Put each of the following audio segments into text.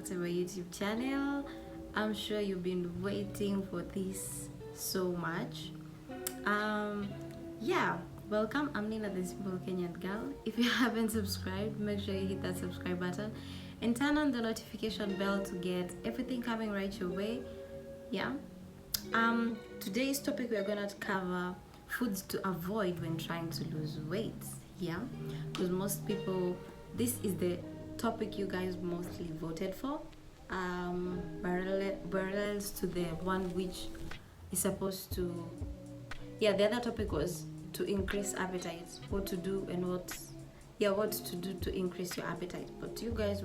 back to my YouTube channel. I'm sure you've been waiting for this so much. Yeah, welcome. I'm Ninathesimplekenyangal. If you haven't subscribed, make sure you hit that subscribe button and turn on the notification bell to get everything coming right your way. Yeah. Today's topic, we're gonna cover foods to avoid when trying to lose weight. Yeah, because most people, this is the topic you guys mostly voted for, parallels to the one which is supposed to, yeah, the other topic was to increase appetite, what to do and what to do to increase your appetite. But you guys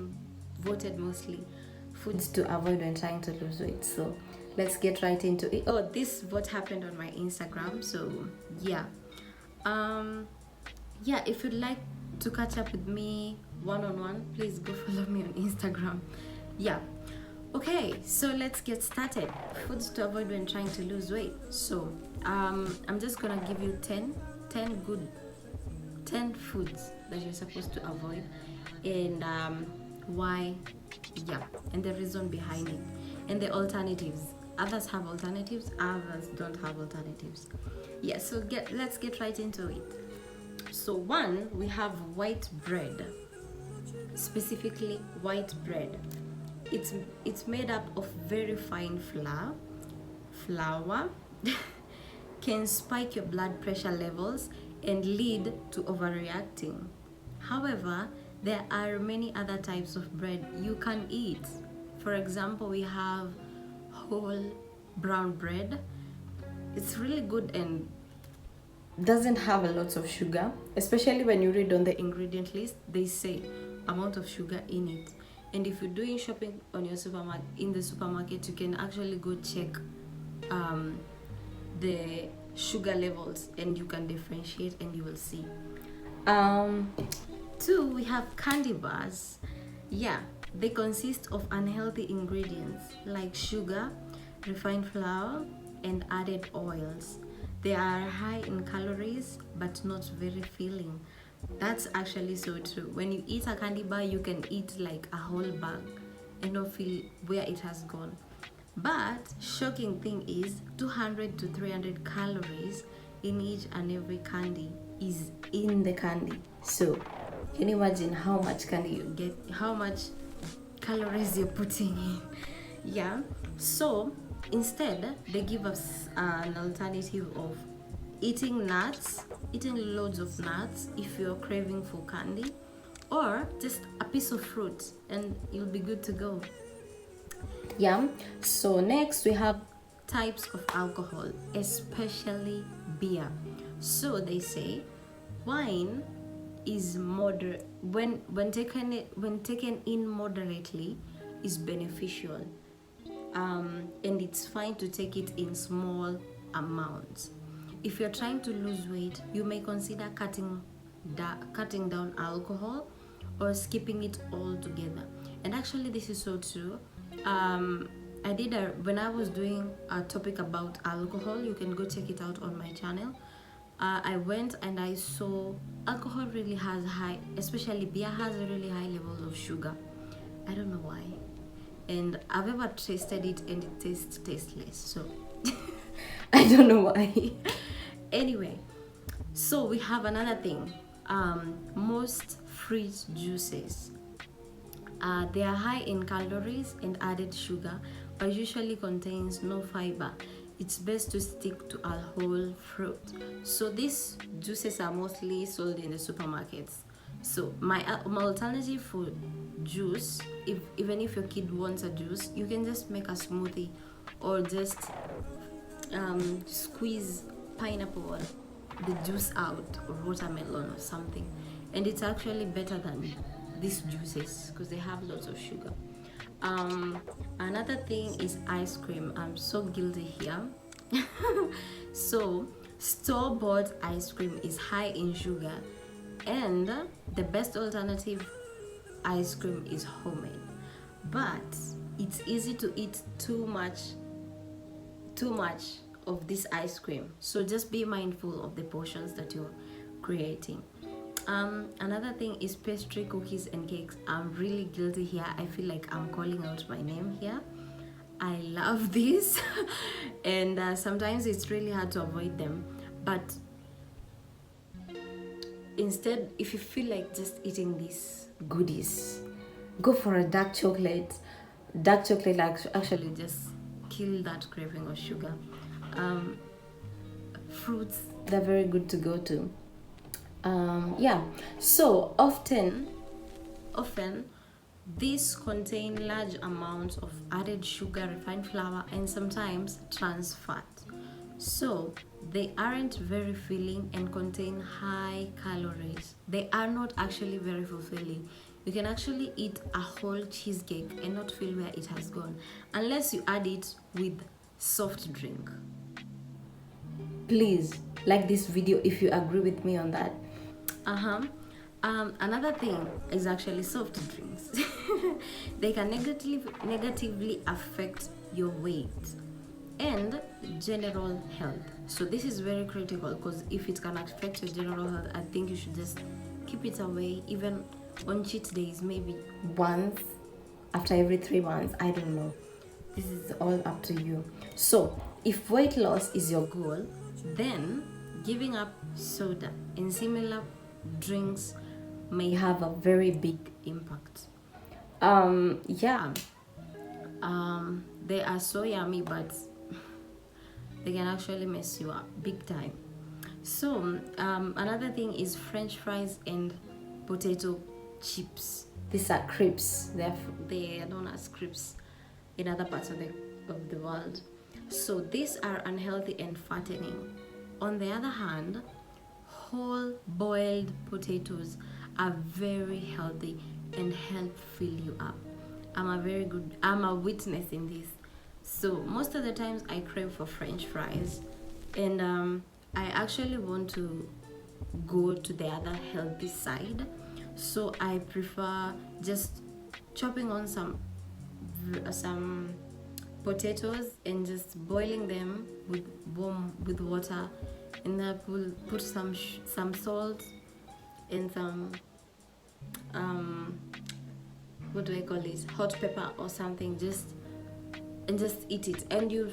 voted mostly foods to avoid when trying to lose weight. So let's get right into it. Oh, this vote happened on my Instagram, so yeah. Yeah, if you'd like to catch up with me one-on-one, please go follow me on Instagram. Yeah. Okay, so let's get started. Foods to avoid when trying to lose weight. So I'm just gonna give you 10 foods that you're supposed to avoid, and why, yeah, and the reason behind it, and the alternatives. Others have alternatives, others don't have alternatives. Yeah, so let's get right into it. So one, we have white bread. Specifically white bread. It's made up of very fine flour can spike your blood pressure levels and lead to overreacting. However, there are many other types of bread you can eat. For example, we have whole brown bread. It's really good and doesn't have a lot of sugar, especially when you read on the ingredient list. They say amount of sugar in it, and if you're doing shopping on your supermarket, you can actually go check the sugar levels, and you can differentiate and you will see. Two, we have candy bars. Yeah, they consist of unhealthy ingredients like sugar, refined flour, and added oils. They are high in calories but not very filling. That's actually so true. When you eat a candy bar, you can eat like a whole bag and not feel where it has gone. But shocking thing is 200 to 300 calories in each and every candy is in the candy. So can you imagine how much candy you get, how much calories you're putting in? Yeah. So instead, they give us an alternative of eating loads of nuts if you're craving for candy, or just a piece of fruit and you'll be good to go. Yeah. So next we have types of alcohol, especially beer. So they say wine is moderate when taken in moderately is beneficial. And it's fine to take it in small amounts. If you're trying to lose weight, you may consider cutting down alcohol or skipping it altogether. And actually, this is so true. I did when I was doing a topic about alcohol. You can go check it out on my channel. I went and I saw alcohol really has especially beer has a really high levels of sugar. I don't know why. And I've ever tasted it and it tastes tasteless, so I don't know why. Anyway, so we have another thing. Most fruit juices, they are high in calories and added sugar, but usually contains no fiber. It's best to stick to a whole fruit. So these juices are mostly sold in the supermarkets. So my alternative for juice, even if your kid wants a juice, you can just make a smoothie or just squeeze pineapple or the juice out, or watermelon or something, and it's actually better than these juices because they have lots of sugar. Another thing is ice cream. I'm so guilty here. So store-bought ice cream is high in sugar, and the best alternative ice cream is homemade, but it's easy to eat too much of this ice cream, so just be mindful of the portions that you're creating. Another thing is pastry, cookies, and cakes. I'm really guilty here. I feel like I'm calling out my name here. I love this, and sometimes it's really hard to avoid them. But instead, if you feel like just eating these goodies, go for a dark chocolate. Dark chocolate actually just kill that craving of sugar. Fruits, they're very good to go to. Yeah, so often these contain large amounts of added sugar, refined flour, and sometimes trans fat. So they aren't very filling and contain high calories. They are not actually very fulfilling. You can actually eat a whole cheesecake and not feel where it has gone, unless you add it with soft drink. Please like this video if you agree with me on that. Another thing is actually soft drinks. They can negatively affect your weight and general health. So this is very critical, because if it can affect your general health, I think you should just keep it away, even on cheat days, maybe once after every 3 months. I don't know. This is all up to you. So if weight loss is your goal, then giving up soda and similar drinks may have a very big impact. They are so yummy, but they can actually mess you up big time. So another thing is French fries and potato chips. These are crisps. They are known as crisps in other parts of the world. So these are unhealthy and fattening. On the other hand, whole boiled potatoes are very healthy and help fill you up. I'm a witness in this. So most of the times I crave for French fries, and I actually want to go to the other healthy side. So I prefer just chopping on some potatoes and just boiling them with water, and then put some salt and some what do I call it, hot pepper or something, just eat it, and you'll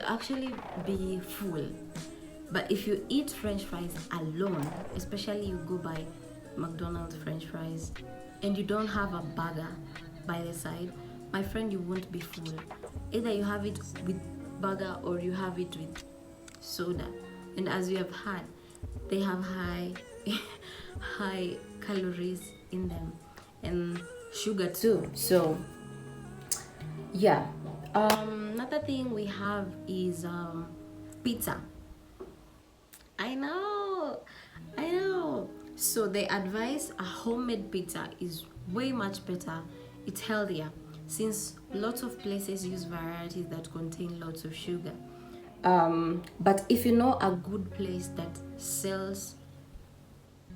actually be full. But if you eat French fries alone, especially you go buy McDonald's French fries and you don't have a burger by the side, my friend, you won't be full. Either you have it with burger or you have it with soda, and as you have had, they have high calories in them and sugar too. So yeah, another thing we have is pizza. I know. So they advise a homemade pizza is way much better. It's healthier, since lots of places use varieties that contain lots of sugar. But if you know a good place that sells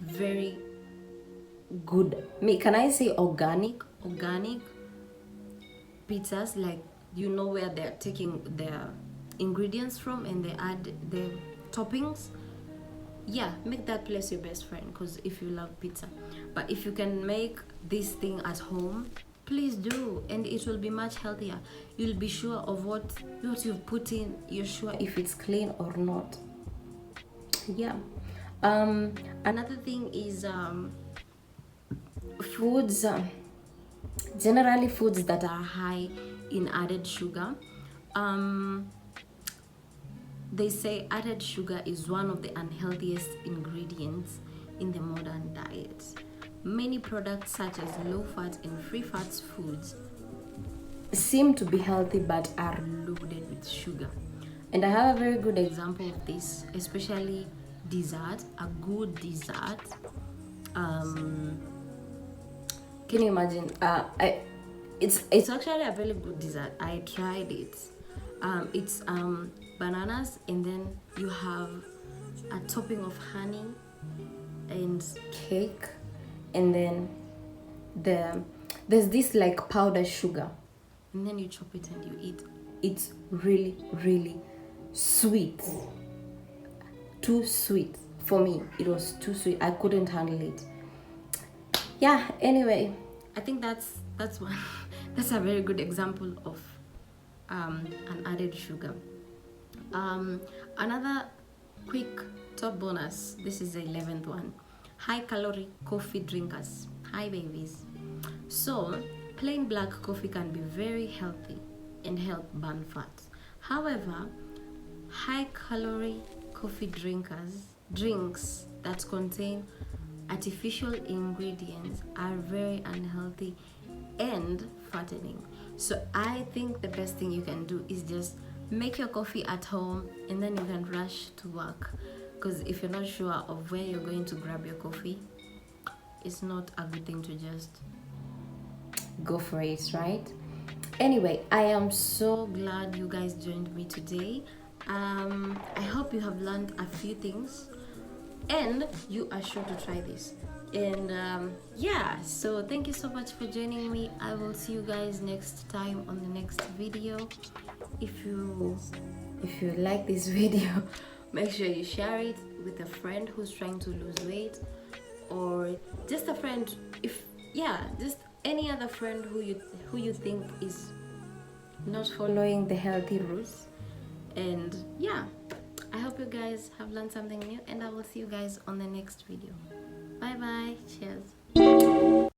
very good, can I say organic pizzas, like, you know where they're taking their ingredients from and they add the toppings, yeah, make that place your best friend, because if you love pizza. But if you can make this thing at home, please do, and it will be much healthier. You'll be sure of what you've put in. You're sure if it's clean or not. Yeah. Another thing is foods, generally foods that are high in added sugar. They say added sugar is one of the unhealthiest ingredients in the modern diet. Many products such as low-fat and free-fat foods seem to be healthy but are loaded with sugar. And I have a very good example of this, especially dessert, a good dessert. Can you imagine? It's actually a very good dessert. I tried it. It's bananas, and then you have a topping of honey and cake, and then there's this like powdered sugar, and then you chop it and you eat. It's really, really sweet. Too sweet for me. It was too sweet. I couldn't handle it. Yeah, anyway, I think that's one that's a very good example of an added sugar. Another quick top bonus, this is the 11th one. High calorie coffee drinkers. Hi babies. So plain black coffee can be very healthy and help burn fat. However, high calorie coffee drinks that contain artificial ingredients are very unhealthy and fattening. So I think the best thing you can do is just make your coffee at home and then you can rush to work. Because if you're not sure of where you're going to grab your coffee, it's not a good thing to just go for it, right? Anyway, I am so glad you guys joined me today. I hope you have learned a few things and you are sure to try this. And yeah, so thank you so much for joining me. I will see you guys next time on the next video. If you like this video, make sure you share it with a friend who's trying to lose weight, or just a friend, if yeah, just any other friend who you think is not following the healthy rules. And yeah, I hope you guys have learned something new, and I will see you guys on the next video. Bye bye. Cheers.